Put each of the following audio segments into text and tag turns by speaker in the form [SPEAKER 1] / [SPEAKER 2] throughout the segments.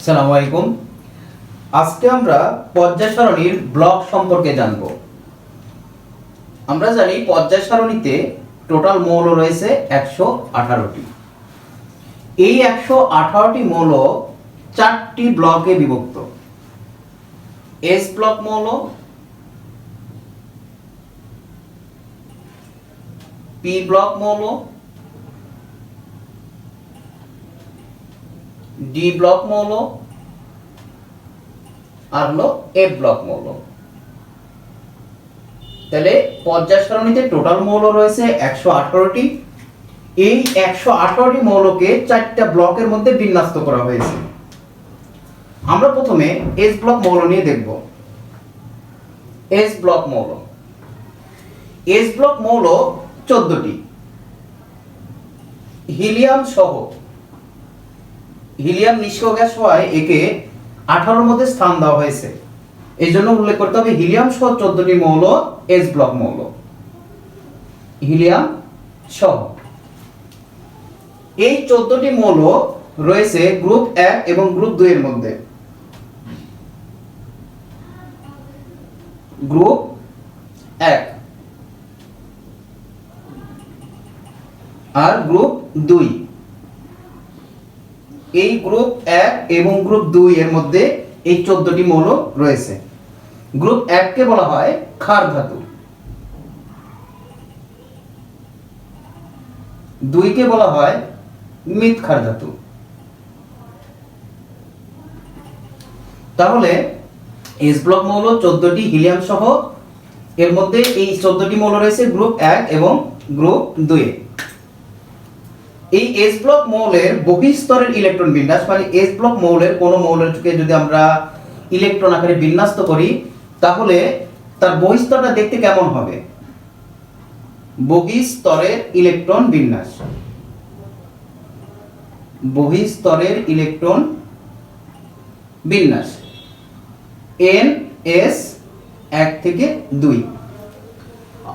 [SPEAKER 1] আসসালামু আলাইকুম। আজকে আমরা পর্যায় সারণীর ব্লক সম্পর্কে জানব। আমরা জানি পর্যায় সারণীতে টোটাল মৌল রয়েছে 118টি। এই 118টি মৌল 4টি ব্লকে বিভক্ত। এস ব্লক মৌল, পি ব্লক মৌল, ডি ব্লক মৌল আর হলো এফ ব্লক মৌল। তাহলে পর্যায় সারণীতে টোটাল মৌল রয়েছে 118টি। এই 118টি মৌলকে 4টা ব্লকের মধ্যে বিন্যস্ত করা হয়েছে। আমরা প্রথমে এস ব্লক মৌল নিয়ে দেখব। এস ব্লক মৌল, এস ব্লক মৌল 14টি। হিলিয়াম সহ, হিলিয়াম নিষ্ক্রিয় গ্যাস হওয়ায় একে 18 মধ্যে স্থান দেওয়া হয়েছে। এই জন্য উল্লেখ করতে হবে হিলিয়াম সহ 14টি মৌল এস ব্লক মৌল। হিলিয়াম সহ এই 14টি মৌল রয়েছে গ্রুপ 1 এবং গ্রুপ 2 এর মধ্যে। গ্রুপ 1 আর গ্রুপ 2। এই গ্রুপ 1 এবং গ্রুপ 2 এর মধ্যে এই 14টি মৌল রয়েছে। গ্রুপ 1 কে বলা হয় ক্ষার ধাতু, 2 কে বলা হয় মৃৎ ক্ষার ধাতু। তাহলে এস ব্লক মৌল 14টি হিলিয়াম সহ, এর মধ্যে এই 14টি মৌল রয়েছে গ্রুপ 1 এবং গ্রুপ 2 এ। এই এস ব্লক মৌলের বহিঃস্তরের ইলেকট্রন বিন্যাস, মানে এস ব্লক মৌলের কোন মৌলকে যদি আমরা ইলেকট্রন আকারে বিন্যস্ত করি তাহলে তার বহিঃস্তরটা দেখতে কেমন হবে? বহিঃস্তরের ইলেকট্রন বিন্যাস, বহিঃস্তরের ইলেকট্রন বিন্যাস NS 1 থেকে 2।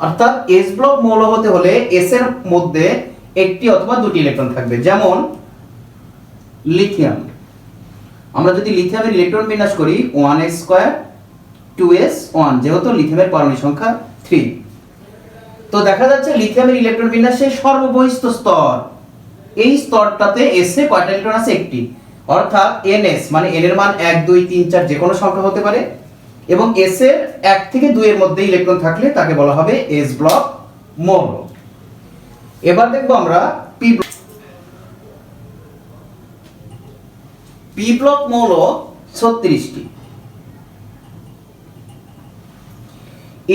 [SPEAKER 1] অর্থাৎ এস ব্লক মৌল হতে হলে এস এর মধ্যে একটি অথবা দুটি ইলেকট্রন থাকবে। যেমন লিথিয়াম, আমরা যদি লিথিয়ামের ইলেকট্রন বিন্যাস করি 1s2 2s1, যেহেতু লিথিয়ামের পারমাণবিক সংখ্যা 3। তো দেখা যাচ্ছে লিথিয়ামের ইলেকট্রন বিন্যাসের সর্ববহিঃস্থ স্তর, এই স্তরটাতে এস এ কয়টা ইলেকট্রন আছে? একটি। অর্থাৎ NS মানে n এর মান 1 2 3 4 যে কোনো সংখ্যা হতে পারে, এবং এস এর 1 থেকে 2 এর মধ্যে ইলেকট্রন থাকলে তাকে বলা হবে এস ব্লক মৌল। এবার দেখব আমরা পি ব্লক। পি ব্লক মৌল 36টি।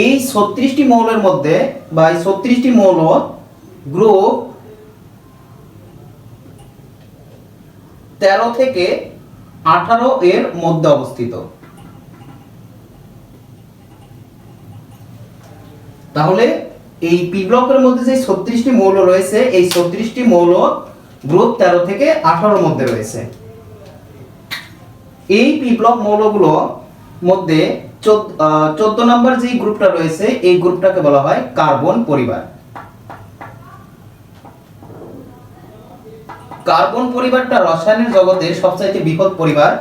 [SPEAKER 1] এই 36টি মৌলের মধ্যে বা এই 36টি মৌল গ্রুপ 13 থেকে 18 এর মধ্যে অবস্থিত। তাহলে এই পি ব্লকের মধ্যে যে 36টি মৌল রয়েছে, এই 36টি মৌল গ্রুপ 13 থেকে 18 এর মধ্যে রয়েছে। এই পি ব্লক মৌলগুলো মধ্যে 14 নম্বর যে গ্রুপটা রয়েছে, এই গ্রুপটাকে বলা হয় কার্বন পরিবার। কার্বন পরিবারটা রসায়নের জগতে সবচাইতে বৃহৎ পরিবার।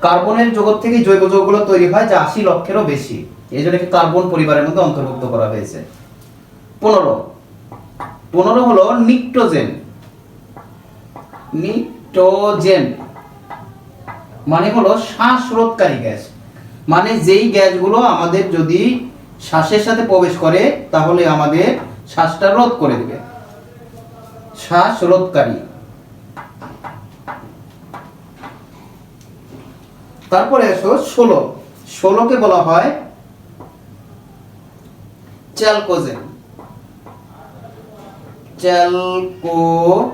[SPEAKER 1] কার্বনের জগৎ থেকে জৈব যৌগগুলো তৈরি হয় যা 80 লক্ষেরও বেশি। এই জন্য কার্বন পরিবারের মধ্যে অন্তর্ভুক্ত করা হয়েছে। 15 হলো নিক্টোজেন। নিক্টোজেন মানে হলো শ্বাসরোধকারী গ্যাস, মানে যেই গ্যাসগুলো আমাদের যদি শ্বাসের সাথে প্রবেশ করে তাহলে আমাদের শ্বাসটা রোধ করে দিবে, শ্বাসরোধকারী। তারপরে আসো 16 কে বলা হয় চ্যালকোজেন। চ্যালকোজেন,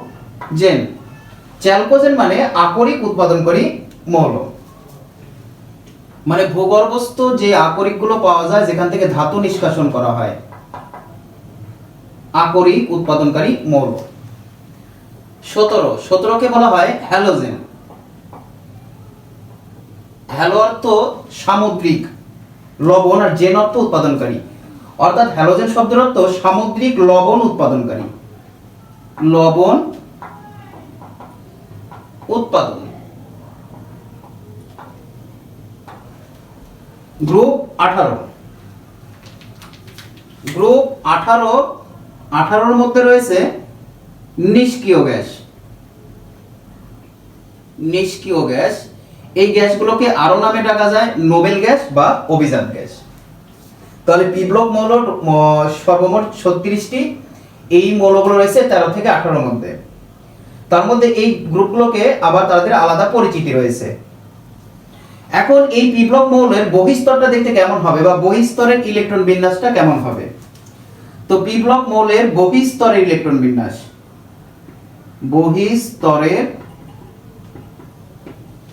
[SPEAKER 1] চ্যালকোজেন মানে আকরিক উৎপাদনকারী মৌল, মানে ভূগর্ভস্থ যে আকরিকগুলো পাওয়া যায় যেখান থেকে ধাতু নিষ্কাশন করা হয়, আকরিক উৎপাদনকারী মৌল। 17 কে বলা হয় হ্যালোজেন। হ্যালো অর্থ সামুদ্রিক, লবণ, আর জেন অর্থ উৎপাদনকারী। অর্থাৎ হ্যালোজেন শব্দের অর্থ সামুদ্রিক লবণ উৎপাদনকারী, লবণ উৎপাদন। গ্রুপ 18, গ্রুপ 18, 18-র মধ্যে রয়েছে নিষ্ক্রিয় গ্যাস। নিষ্ক্রিয় গ্যাস, এই গ্যাসগুলোকে আরো নামে ডাকা যায় নোবেল গ্যাস বা অভিজাত গ্যাস। তাহলে পি ব্লক মৌল সর্বমোট 36টি, এই মৌলগুলো রয়েছে 13 থেকে 18-র মধ্যে। তার মধ্যে এই গ্রুপগুলোকে আবার তাদের আলাদা পরিচিতি রয়েছে। এখন এই পি ব্লক মৌলের বহিস্তরটা দেখতে কেমন হবে বা বহিস্তরের ইলেকট্রন বিন্যাসটা কেমন হবে? তো পি ব্লক মৌলের বহিস্তরের ইলেকট্রন বিন্যাস, বহিস্তরের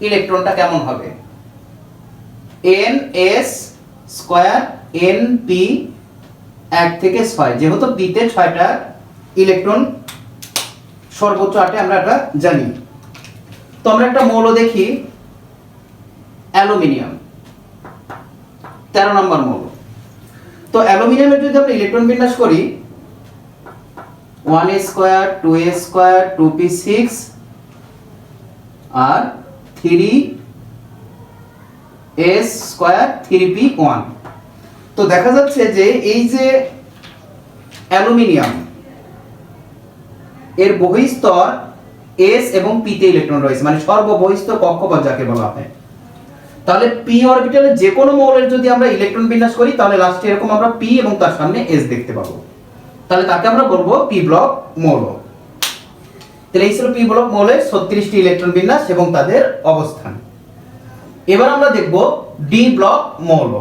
[SPEAKER 1] ইলেকট্রনটা কেমন হবে? NS স্কয়ার NP 1 থেকে 6, যেহেতু P তে 6টা ইলেকট্রন, সর্বোচ্চ 8 আমরা এটা জানি। তো আমরা একটা মৌল দেখি, অ্যালুমিনিয়াম, 13 নম্বর মৌল। তো অ্যালুমিনিয়ামের যদি আমরা ইলেকট্রন বিন্যাস করি 1a square 2a square 2p6 আর 3s স্কয়ার 3p1, তো দেখা যাচ্ছে যে এই যে অ্যালুমিনিয়াম এর বহিস্তর s এবং p তে ইলেকট্রন রয়েছে, মানে সর্ববহিস্থ কক্ষপথ যাকে বলা হয়। তাহলে p অরবিটালে যে কোনো মৌলের যদি আমরা ইলেকট্রন বিন্যাস করি তাহলে লাস্টে এরকম আমরা p এবং তার সামনে s দেখতে পাবো, তাহলে তাকে আমরা বলবো p ব্লক মৌল। তাহলে এই ছিল p ব্লক মৌলের 36টি ইলেকট্রন বিন্যাস এবং তাদের অবস্থান। এবার আমরা দেখব d ব্লক মৌল।